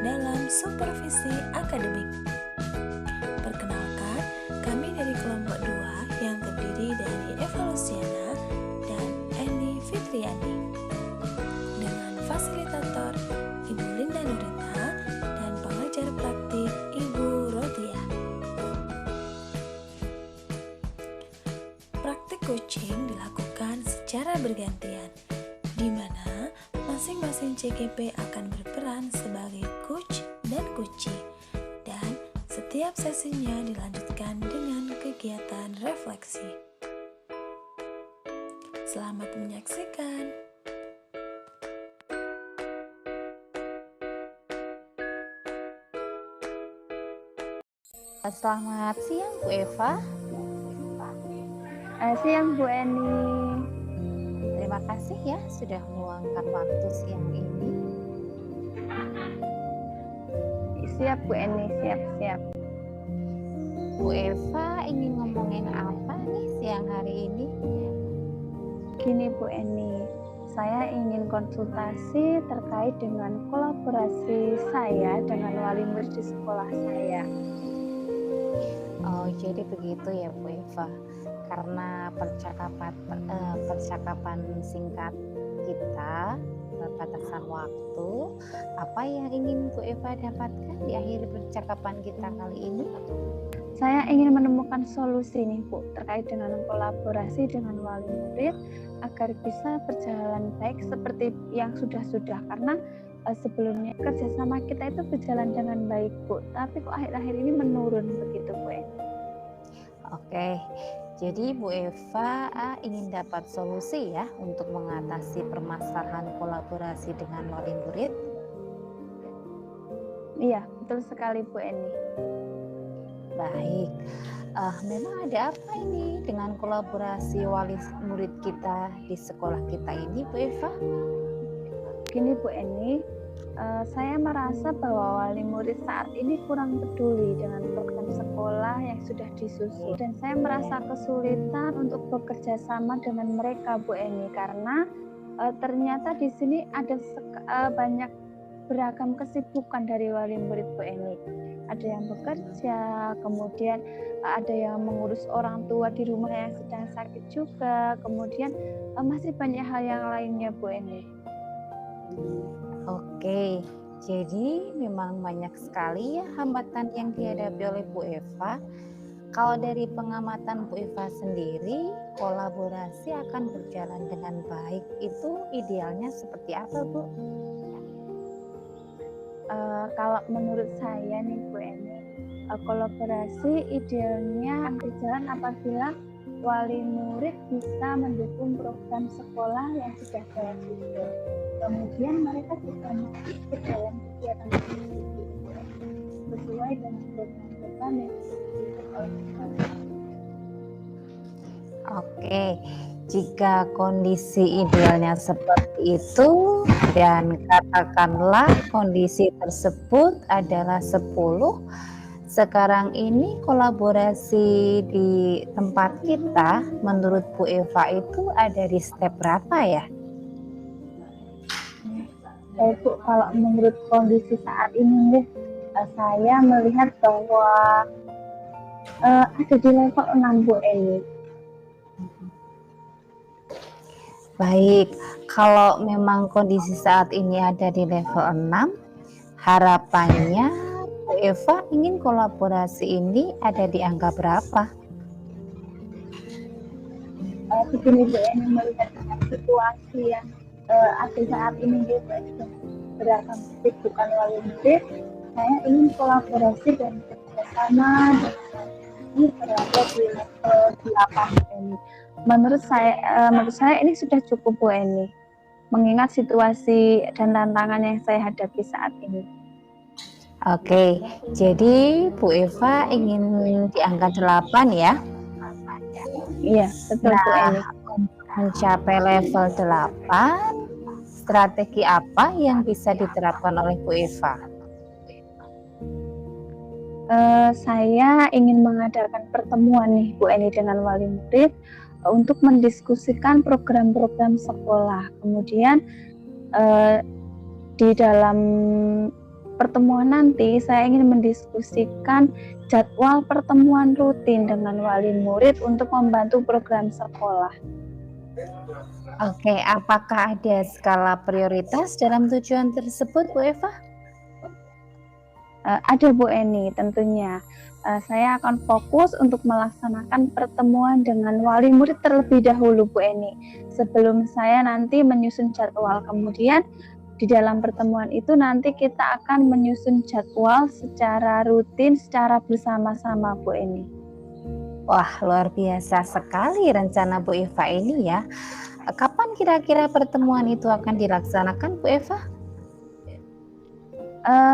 dalam supervisi akademik. Perkenalkan, kami dari kelompok 2 yang terdiri dari Eva Luciana dan Eni Fitriani dengan fasilitator Ibu Linda Nurita dan pengajar praktik Ibu Rodia. Praktik coaching dilakukan secara bergantian, di mana masing-masing CGP akan berperan sebagai coach dan coachee, dan setiap sesinya dilanjutkan dengan kegiatan refleksi. Selamat menyaksikan. Selamat siang Bu Eva. Siang Bu Eni. Terima kasih ya sudah meluangkan waktu siang ini. Siap Bu Eni, siap. Bu Eva ingin ngomongin apa nih siang hari ini? Gini Bu Eni, saya ingin konsultasi terkait dengan kolaborasi saya dengan wali murid di sekolah saya. Oh, jadi begitu ya Bu Eva. Karena percakapan singkat kita berbatasan waktu, apa yang ingin Bu Eva dapatkan di akhir percakapan kita kali ini? Saya ingin menemukan solusi nih Bu terkait dengan kolaborasi dengan wali murid agar bisa berjalan baik seperti yang sudah-sudah, karena sebelumnya kerjasama kita itu berjalan dengan baik Bu, tapi kok akhir-akhir ini menurun begitu Bu Eni. Oke, jadi Bu Eva ingin dapat solusi ya untuk mengatasi permasalahan kolaborasi dengan wali murid. Iya, betul sekali Bu Eni. Baik, memang ada apa ini dengan kolaborasi wali murid kita di sekolah kita ini Bu Eva? Gini Bu Eni, saya merasa bahwa wali murid saat ini kurang peduli dengan program sekolah yang sudah disusun, dan saya merasa kesulitan untuk bekerja sama dengan mereka Bu Eni, karena ternyata di sini ada banyak beragam kesibukan dari wali murid Bu Eni. Ada yang bekerja, kemudian ada yang mengurus orang tua di rumah yang sedang sakit juga, kemudian masih banyak hal yang lainnya Bu Eni. Oke, jadi memang banyak sekali ya hambatan yang dihadapi oleh Bu Eva. Kalau dari pengamatan Bu Eva sendiri, kolaborasi akan berjalan dengan baik itu idealnya seperti apa Bu? Kalau menurut saya nih Bu Eni, kolaborasi idealnya berjalan apabila wali murid bisa mendukung program sekolah yang sudah saya susun. Kemudian mereka juga ikut dalam kegiatan sesuai dengan program yang disebut oleh sekolah. Oke, jika kondisi idealnya seperti itu dan katakanlah kondisi tersebut adalah 10, sekarang ini kolaborasi di tempat kita menurut Bu Eva itu ada di step berapa ya? Bu, kalau menurut kondisi saat ini saya melihat bahwa ada di level 6 Bu Eni. Baik, kalau memang kondisi saat ini ada di level 6, harapannya Bu Eva ingin kolaborasi ini ada di angka berapa? Begini Bu Eni, melihat dengan situasi yang ada saat ini Bu Eni, beragam kesibukan wali murid, saya ingin kolaborasi dan kerjasama dengan ini berada di level 8 Bu Eni. Menurut saya ini sudah cukup Bu Eni, mengingat situasi dan tantangan yang saya hadapi saat ini. Oke, jadi Bu Eva ingin di angka 8 ya? Iya, betul Bu Eni. Untuk mencapai level 8, strategi apa yang bisa diterapkan oleh Bu Eva? Saya ingin mengadakan pertemuan nih Bu Eni dengan wali murid untuk mendiskusikan program-program sekolah. Kemudian di dalam pertemuan nanti saya ingin mendiskusikan jadwal pertemuan rutin dengan wali murid untuk membantu program sekolah. Oke, apakah ada skala prioritas dalam tujuan tersebut, Bu Eva? Ada Bu Eni, tentunya. Saya akan fokus untuk melaksanakan pertemuan dengan wali murid terlebih dahulu, Bu Eni. Sebelum saya nanti menyusun jadwal, kemudian di dalam pertemuan itu nanti kita akan menyusun jadwal secara rutin, secara bersama-sama, Bu Eni. Wah, luar biasa sekali rencana Bu Eva ini ya. Kapan kira-kira pertemuan itu akan dilaksanakan, Bu Eva?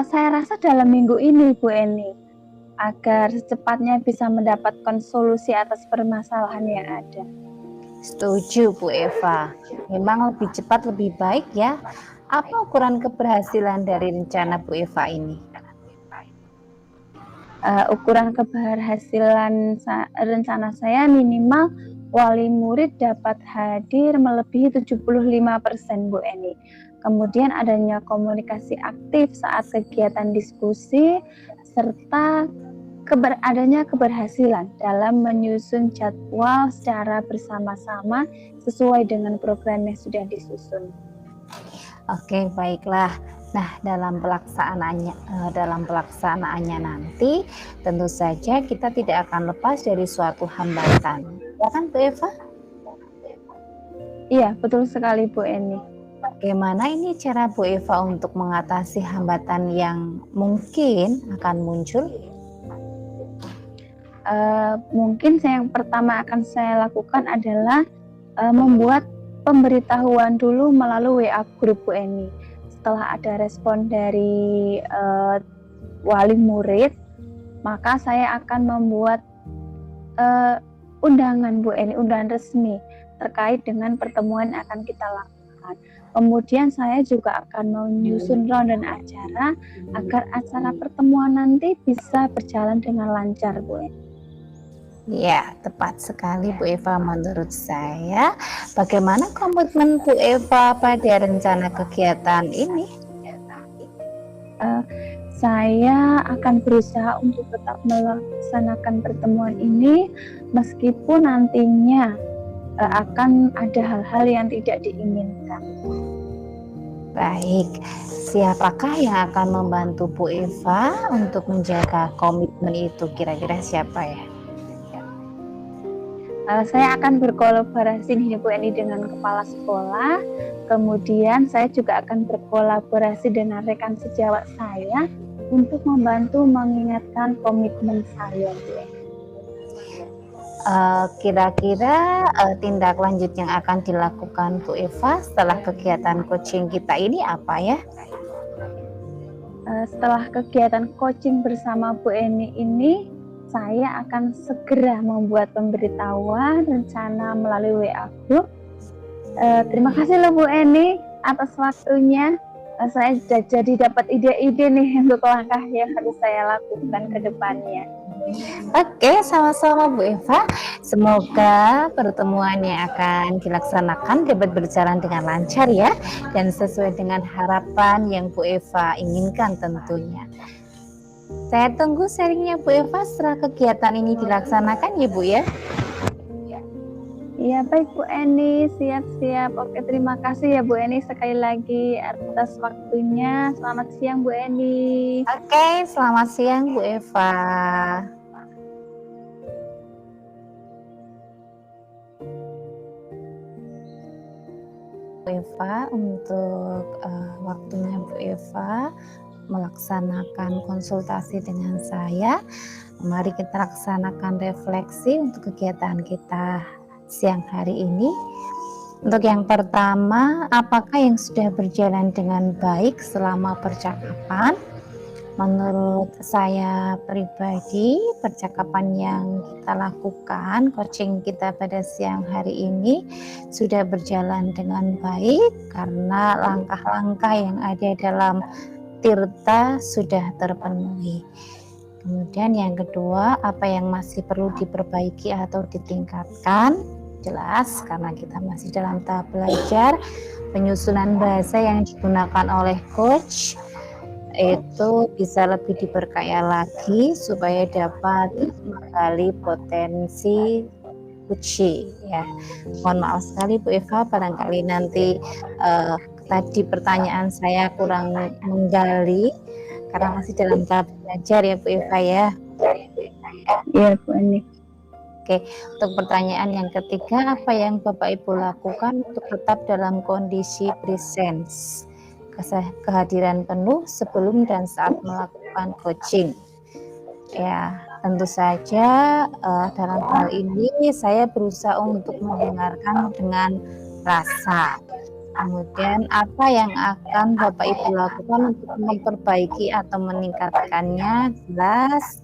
Saya rasa dalam minggu ini, Bu Eni, agar secepatnya bisa mendapatkan solusi atas permasalahan yang ada. Setuju, Bu Eva. Memang lebih cepat lebih baik ya. Apa ukuran keberhasilan dari rencana Bu Eva ini? Ukuran keberhasilan rencana saya minimal wali murid dapat hadir melebihi 75%, Bu Eni. Kemudian adanya komunikasi aktif saat kegiatan diskusi, serta adanya keberhasilan dalam menyusun jadwal secara bersama-sama sesuai dengan program yang sudah disusun. Oke, baiklah. Nah, dalam pelaksanaannya nanti tentu saja kita tidak akan lepas dari suatu hambatan. Ya kan, Bu Eva? Iya, betul sekali, Bu Eni. Bagaimana ini cara Bu Eva untuk mengatasi hambatan yang mungkin akan muncul? Mungkin yang pertama akan saya lakukan adalah membuat pemberitahuan dulu melalui WA grup, Bu Eni. Setelah ada respon dari wali murid, maka saya akan membuat undangan, Bu Eni, undangan resmi terkait dengan pertemuan yang akan kita lakukan. Kemudian saya juga akan menyusun rundown acara agar acara pertemuan nanti bisa berjalan dengan lancar, Bu Eni. Ya, tepat sekali Bu Eva menurut saya. Bagaimana komitmen Bu Eva pada rencana kegiatan ini? Saya akan berusaha untuk tetap melaksanakan pertemuan ini meskipun nantinya akan ada hal-hal yang tidak diinginkan. Baik, siapakah yang akan membantu Bu Eva untuk menjaga komitmen itu? Kira-kira siapa ya? Saya akan berkolaborasi nih Bu Eni dengan kepala sekolah, kemudian saya juga akan berkolaborasi dengan rekan sejawat saya untuk membantu mengingatkan komitmen saya, Bu Eni. Kira-kira tindak lanjut yang akan dilakukan Bu Eva setelah kegiatan coaching kita ini apa ya? Setelah kegiatan coaching bersama Bu Eni ini, saya akan segera membuat pemberitahuan rencana melalui WA group. Terima kasih loh Bu Eni atas waktunya. Saya jadi dapat ide-ide nih untuk langkah yang harus saya lakukan ke depannya. Oke, sama-sama Bu Eva. Semoga pertemuan yang akan dilaksanakan dapat berjalan dengan lancar ya, dan sesuai dengan harapan yang Bu Eva inginkan tentunya. Saya tunggu sharingnya Bu Eva setelah kegiatan ini dilaksanakan ya Bu ya. Iya baik Bu Eni, siap-siap. Oke, terima kasih ya Bu Eni sekali lagi atas waktunya. Selamat siang Bu Eni. Oke, selamat siang Bu Eva. Bu Eva, untuk waktunya Bu Eva melaksanakan konsultasi dengan saya. Mari kita laksanakan refleksi untuk kegiatan kita siang hari ini. Untuk yang pertama, apakah yang sudah berjalan dengan baik selama percakapan? Menurut saya pribadi, percakapan yang kita lakukan, coaching kita pada siang hari ini sudah berjalan dengan baik karena langkah-langkah yang ada dalam tirta sudah terpenuhi. Kemudian yang kedua, apa yang masih perlu diperbaiki atau ditingkatkan? Jelas karena kita masih dalam tahap belajar, penyusunan bahasa yang digunakan oleh coach itu bisa lebih diperkaya lagi supaya dapat menggali potensi Gucci ya. Mohon maaf sekali Bu Eva, barangkali nanti tadi pertanyaan saya kurang menggali karena masih dalam tahap belajar ya Bu Eva ya. Iya Bu Eni. Oke, untuk pertanyaan yang ketiga, apa yang Bapak Ibu lakukan untuk tetap dalam kondisi presence, kehadiran penuh sebelum dan saat melakukan coaching? Ya, tentu saja dalam hal ini saya berusaha untuk mendengarkan dengan rasa. Kemudian apa yang akan Bapak Ibu lakukan untuk memperbaiki atau meningkatkannya? Jelas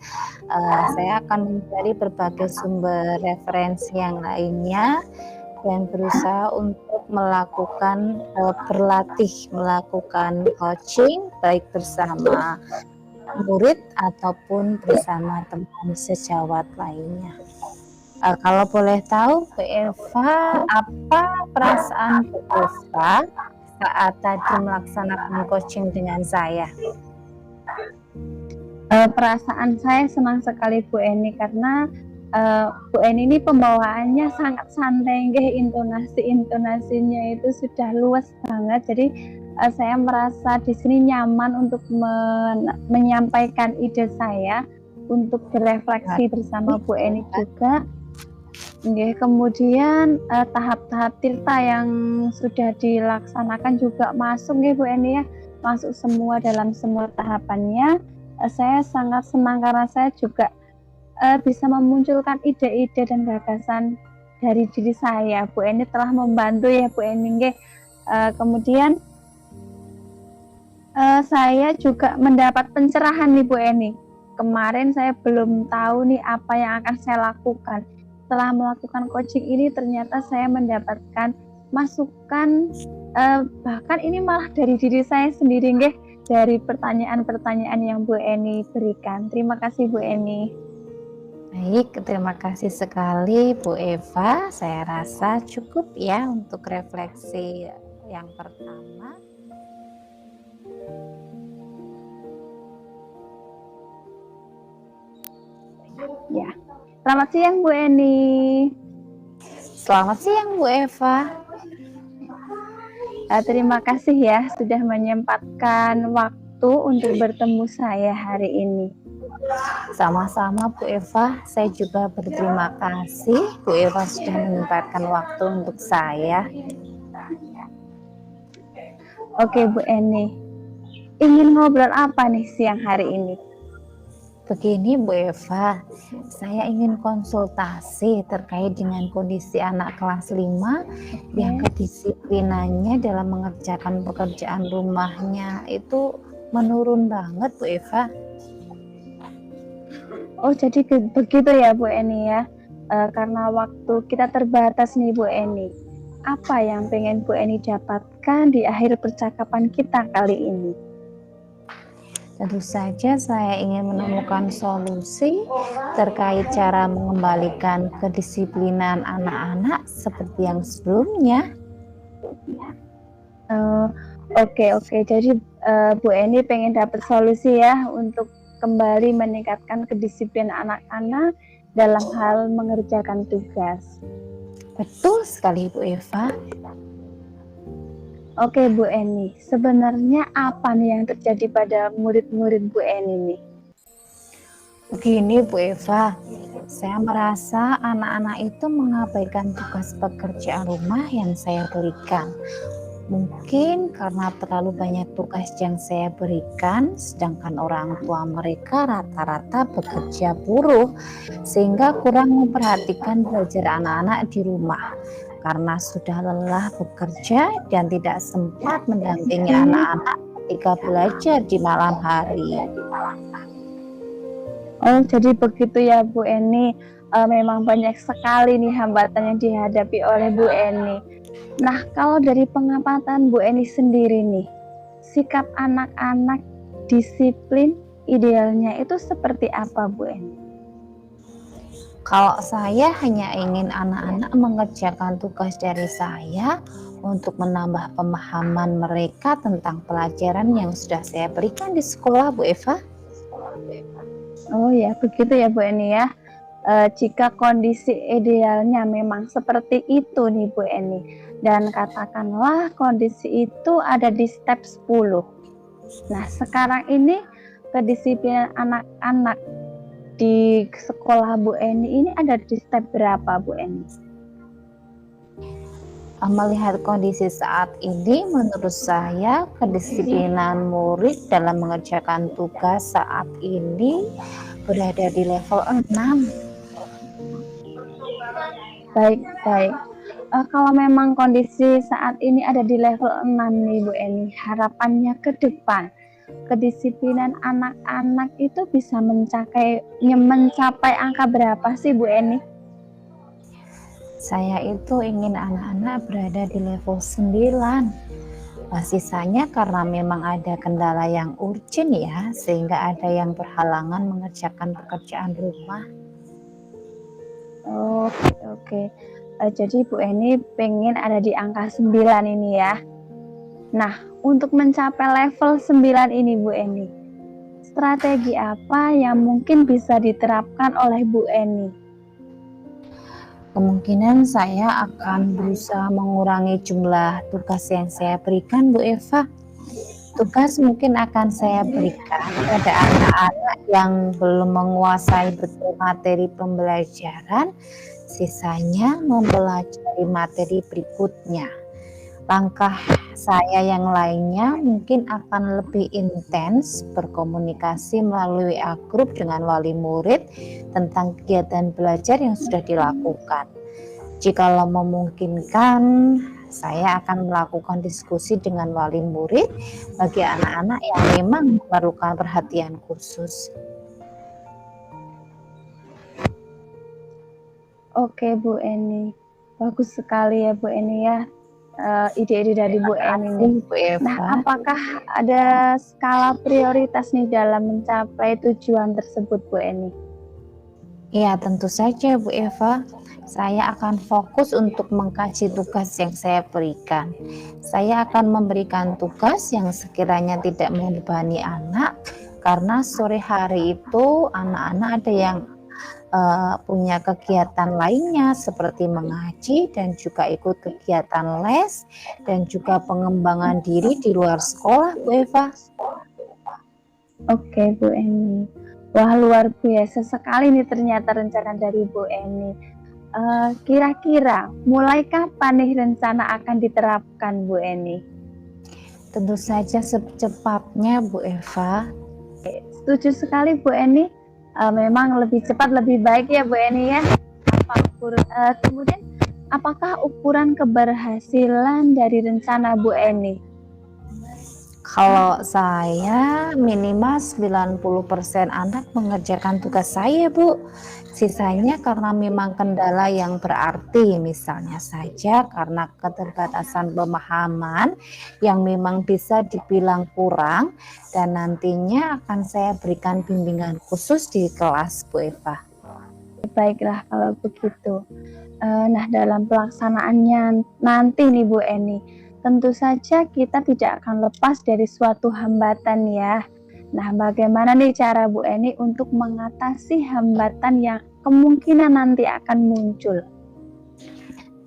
saya akan mencari berbagai sumber referensi yang lainnya dan berusaha untuk melakukan berlatih melakukan coaching baik bersama murid ataupun bersama teman sejawat lainnya. Kalau boleh tahu Bu Eva, apa perasaan Bu Eva saat tadi melaksanakan coaching dengan saya? Perasaan saya senang sekali Bu Eni karena Bu Eni ini pembawaannya sangat santai, intonasinya itu sudah luas banget. Jadi saya merasa di sini nyaman untuk menyampaikan ide saya, untuk berefleksi bersama Bu Eni juga. Kemudian tahap-tahap tirta yang sudah dilaksanakan juga masuk Bu Eni ya, masuk semua dalam semua tahapannya. Saya sangat senang karena saya juga bisa memunculkan ide-ide dan gagasan dari diri saya. Bu Eni telah membantu ya Bu Eni. Kemudian saya juga mendapat pencerahan nih Bu Eni. Kemarin saya belum tahu nih apa yang akan saya lakukan. Setelah melakukan coaching ini ternyata saya mendapatkan masukan, bahkan ini malah dari diri saya sendiri dari pertanyaan-pertanyaan yang Bu Eni berikan. Terima kasih Bu Eni. Baik, terima kasih sekali Bu Eva. Saya rasa cukup ya untuk refleksi yang pertama. Ya. Selamat siang Bu Eni. Selamat siang Bu Eva. Terima kasih ya sudah menyempatkan waktu untuk bertemu saya hari ini. Sama-sama Bu Eva, saya juga berterima kasih Bu Eva sudah menyempatkan waktu untuk saya. Oke Bu Eni, ingin ngobrol apa nih siang hari ini? Begini Bu Eva, saya ingin konsultasi terkait dengan kondisi anak kelas 5 yang kedisiplinannya dalam mengerjakan pekerjaan rumahnya itu menurun banget Bu Eva. Oh jadi begitu ya Bu Eni ya, karena waktu kita terbatas nih Bu Eni. Apa yang pengen Bu Eni dapatkan di akhir percakapan kita kali ini? Tentu saja saya ingin menemukan solusi terkait cara mengembalikan kedisiplinan anak-anak seperti yang sebelumnya. Oke. Jadi Bu Eni pengen dapat solusi ya untuk kembali meningkatkan kedisiplinan anak-anak dalam hal mengerjakan tugas. Betul sekali Bu Eva. Oke Bu Eni, sebenarnya apa nih yang terjadi pada murid-murid Bu Eni nih? Begini Bu Eva, saya merasa anak-anak itu mengabaikan tugas pekerjaan rumah yang saya berikan. Mungkin karena terlalu banyak tugas yang saya berikan, sedangkan orang tua mereka rata-rata bekerja buruh, sehingga kurang memperhatikan belajar anak-anak di rumah. Karena sudah lelah bekerja dan tidak sempat mendampingi anak-anak ketika belajar di malam hari. Oh, jadi begitu ya Bu Eni. Memang banyak sekali nih hambatan yang dihadapi oleh Bu Eni. Nah, kalau dari pengamatan Bu Eni sendiri nih, sikap anak-anak disiplin idealnya itu seperti apa Bu Eni? Kalau saya hanya ingin anak-anak mengerjakan tugas dari saya untuk menambah pemahaman mereka tentang pelajaran yang sudah saya berikan di sekolah, Bu Eva. Oh ya, begitu ya Bu Eni ya. Jika kondisi idealnya memang seperti itu nih Bu Eni, dan katakanlah kondisi itu ada di step 10. Nah, sekarang ini kedisiplinan anak-anak di sekolah Bu Eni ini ada di step berapa Bu Eni? Melihat kondisi saat ini, menurut saya kedisiplinan murid dalam mengerjakan tugas saat ini berada di level 6. Baik. Kalau memang kondisi saat ini ada di level 6 nih Bu Eni, harapannya ke depan kedisiplinan anak-anak itu bisa mencapai angka berapa sih Bu Eni? Saya itu ingin anak-anak berada di level 9. Sisanya karena memang ada kendala yang urgent ya, sehingga ada yang berhalangan mengerjakan pekerjaan rumah. Oke. Jadi Bu Eni pengen ada di angka 9 ini ya. Nah, untuk mencapai level 9 ini Bu Eni, strategi apa yang mungkin bisa diterapkan oleh Bu Eni? Kemungkinan saya akan berusaha mengurangi jumlah tugas yang saya berikan, Bu Eva. Tugas mungkin akan saya berikan pada anak-anak yang belum menguasai betul materi pembelajaran, sisanya mempelajari materi berikutnya. Langkah saya yang lainnya mungkin akan lebih intens berkomunikasi melalui WA group dengan wali murid tentang kegiatan belajar yang sudah dilakukan. Jikalau memungkinkan, saya akan melakukan diskusi dengan wali murid bagi anak-anak yang memang memerlukan perhatian khusus. Oke Bu Eni, bagus sekali ya Bu Eni ya, ide-ide dari Bu Eni. Nah, apakah ada skala prioritas nih dalam mencapai tujuan tersebut Bu Eni? Ya, tentu saja Bu Eva. Saya akan fokus untuk mengkaji tugas yang saya berikan. Saya akan memberikan tugas yang sekiranya tidak membebani anak, karena sore hari itu anak-anak ada yang punya kegiatan lainnya seperti mengaji dan juga ikut kegiatan les dan juga pengembangan diri di luar sekolah, Bu Eva. Oke Bu Eni, wah luar biasa sekali nih ternyata rencana dari Bu Eni. Kira-kira mulai kapan nih rencana akan diterapkan Bu Eni? Tentu saja secepatnya Bu Eva. Setuju sekali Bu Eni. Memang lebih cepat lebih baik ya Bu Eni ya. Kemudian apakah ukuran keberhasilan dari rencana Bu Eni? Kalau saya minimal 90% anak mengerjakan tugas saya, Bu. Sisanya karena memang kendala yang berarti, misalnya saja karena keterbatasan pemahaman yang memang bisa dibilang kurang, dan nantinya akan saya berikan bimbingan khusus di kelas, Bu Eva. Baiklah kalau begitu. Nah, dalam pelaksanaannya nanti nih Bu Eni, tentu saja kita tidak akan lepas dari suatu hambatan ya. Nah, bagaimana nih cara Bu Eni untuk mengatasi hambatan yang kemungkinan nanti akan muncul?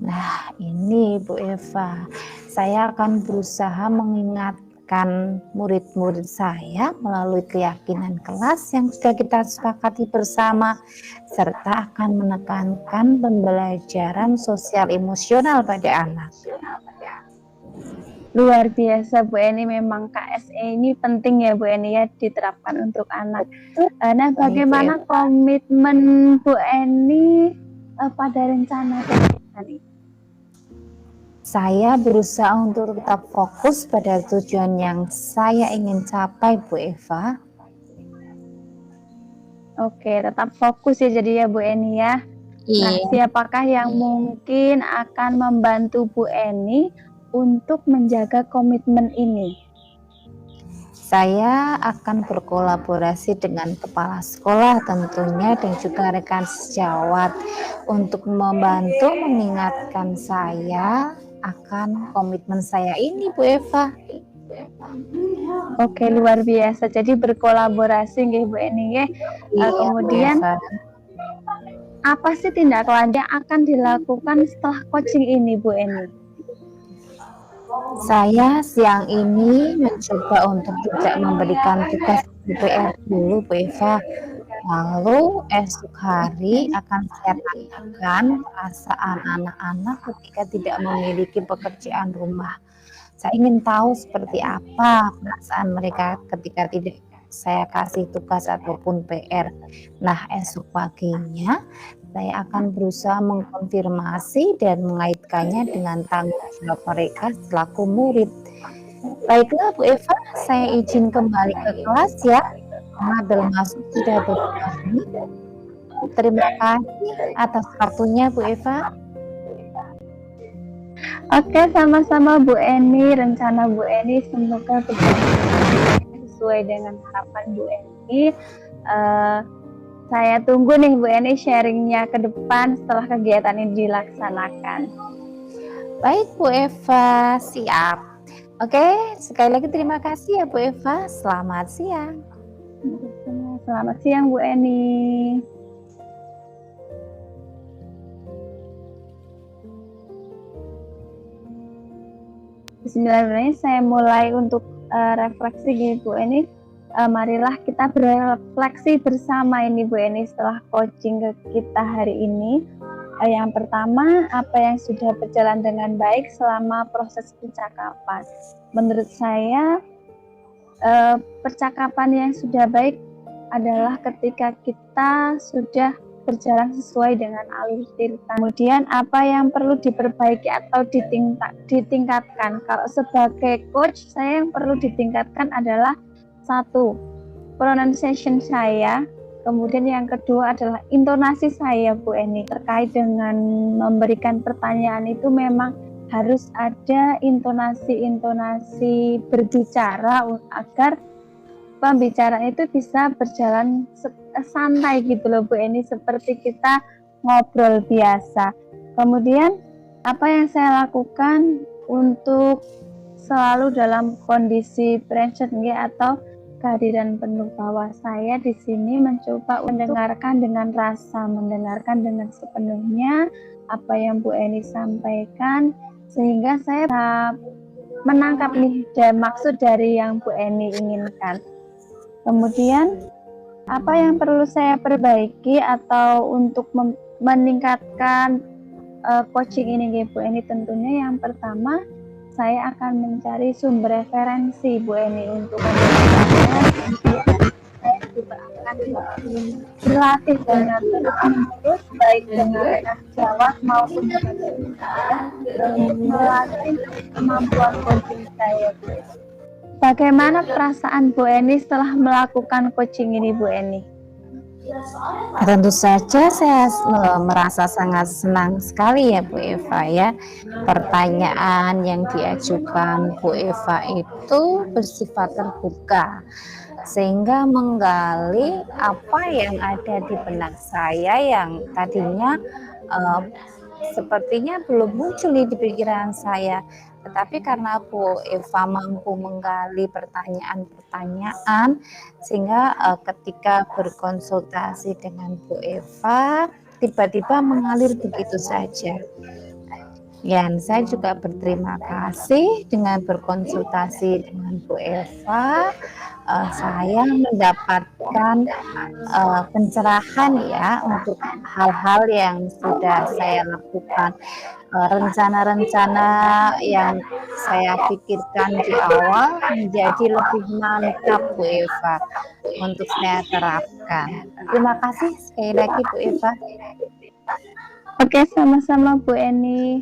Nah, ini Bu Eva, saya akan berusaha mengingatkan murid-murid saya melalui keyakinan kelas yang sudah kita sepakati bersama, serta akan menekankan pembelajaran sosial emosional pada anak. Luar biasa Bu Eni, memang KSE ini penting ya Bu Eni ya diterapkan untuk anak. Nah, bagaimana komitmen Bu Eni pada rencana ini? Saya berusaha untuk tetap fokus pada tujuan yang saya ingin capai, Bu Eva. Oke, tetap fokus ya jadi ya Bu Eni ya. Nah, siapakah yang mungkin akan membantu Bu Eni untuk menjaga komitmen ini? Saya akan berkolaborasi dengan kepala sekolah tentunya dan juga rekan sejawat untuk membantu mengingatkan saya akan komitmen saya ini, Bu Eva. Oke, luar biasa. Jadi berkolaborasi nggih Bu Eni nggih. Iya, Kemudian Bu Eva. apa sih tindak lanjut yang akan dilakukan setelah coaching ini Bu Eni? Saya siang ini mencoba untuk tidak memberikan tugas PR dulu, Bu Eva. Lalu esok hari akan saya tanyakan perasaan anak-anak ketika tidak memiliki pekerjaan rumah. Saya ingin tahu seperti apa perasaan mereka ketika tidak saya kasih tugas ataupun PR. Nah, esok paginya saya akan berusaha mengkonfirmasi dan mengaitkannya dengan tanggung jawab mereka selaku murid. Baiklah Bu Eva, saya izin kembali ke kelas ya. Karena bel masuk sudah berbunyi. Terima kasih atas waktunya Bu Eva. Oke, sama-sama Bu Eni. Rencana Bu Eni semoga berjalan sesuai dengan harapan Bu Eni. Saya tunggu nih Bu Eni sharingnya ke depan setelah kegiatan ini dilaksanakan. Baik Bu Eva, siap. Oke, sekali lagi terima kasih ya Bu Eva. Selamat siang. Selamat siang Bu Eni. Bismillahirrahmanirrahim. Saya mulai untuk refleksi gini Bu Eni. Marilah kita berefleksi bersama ini Bu Eni setelah coaching ke kita hari ini. Yang pertama, apa yang sudah berjalan dengan baik selama proses percakapan. Menurut saya, percakapan yang sudah baik adalah ketika kita sudah berjalan sesuai dengan alur cerita. Kemudian apa yang perlu diperbaiki atau ditingkatkan. Kalau sebagai coach, saya yang perlu ditingkatkan adalah satu, pronunciation saya. Kemudian yang kedua adalah intonasi saya Bu Eni. Terkait dengan memberikan pertanyaan itu memang harus ada intonasi berbicara agar pembicaraan itu bisa berjalan santai gitu loh Bu Eni, seperti kita ngobrol biasa. Kemudian apa yang saya lakukan untuk selalu dalam kondisi present atau kehadiran penuh, bahwa saya di sini mencoba mendengarkan dengan rasa, mendengarkan dengan sepenuhnya apa yang Bu Eni sampaikan, sehingga saya menangkap nih maksud dari yang Bu Eni inginkan. Kemudian apa yang perlu saya perbaiki atau untuk meningkatkan coaching ini Bu Eni, tentunya yang pertama saya akan mencari sumber referensi Bu Eni untuk saya juga akan berlatih dengan terus baik dengan rekan sejawat maupun dengan melatih kemampuan coaching saya Bu Eni. Bagaimana perasaan Bu Eni setelah melakukan coaching ini Bu Eni? Tentu saja saya merasa sangat senang sekali ya Bu Eva ya. Pertanyaan yang diajukan Bu Eva itu bersifat terbuka, sehingga menggali apa yang ada di benak saya yang tadinya sepertinya belum muncul di pikiran saya. Tetapi karena Bu Eva mampu menggali pertanyaan-pertanyaan, sehingga ketika berkonsultasi dengan Bu Eva tiba-tiba mengalir begitu saja. Dan saya juga berterima kasih dengan berkonsultasi dengan Bu Eva. Saya mendapatkan pencerahan ya untuk hal-hal yang sudah saya lakukan. Rencana-rencana yang saya pikirkan di awal menjadi lebih mantap Bu Eva untuk saya terapkan. Terima kasih sekali lagi Bu Eva. Oke, sama-sama Bu Eni.